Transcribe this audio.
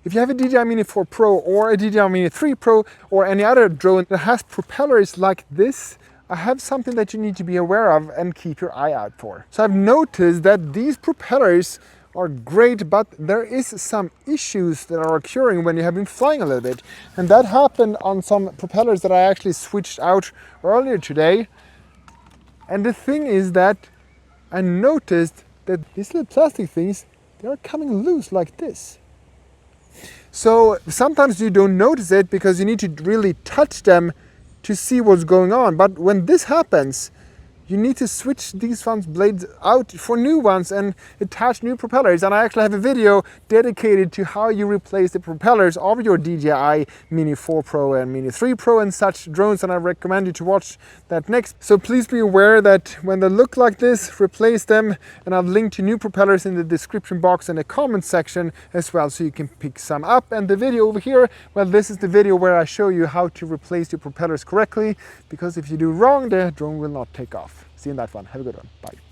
If you have a DJI Mini 4 Pro or a DJI Mini 3 Pro or any other drone that has propellers like this, I have something that you need to be aware of and keep your eye out for. So I've noticed that these propellers are great, but there is some issues that are occurring when you have been flying a little bit. And that happened on some propellers that I actually switched out earlier today. And the thing is that I noticed that these little plastic things, they are coming loose like this. So sometimes you don't notice it because you need to really touch them to see what's going on. But when this happens, you need to switch these blades out for new ones and attach new propellers. And I actually have a video dedicated to how you replace the propellers of your DJI Mini 4 Pro and Mini 3 Pro and such drones, and I recommend you to watch that next. So please be aware that when they look like this, replace them, and I've linked to new propellers in the description box and the comment section as well, so you can pick some up. And the video over here, well, this is the video where I show you how to replace your propellers correctly, because if you do wrong, the drone will not take off. See you in that one. Have a good one. Bye.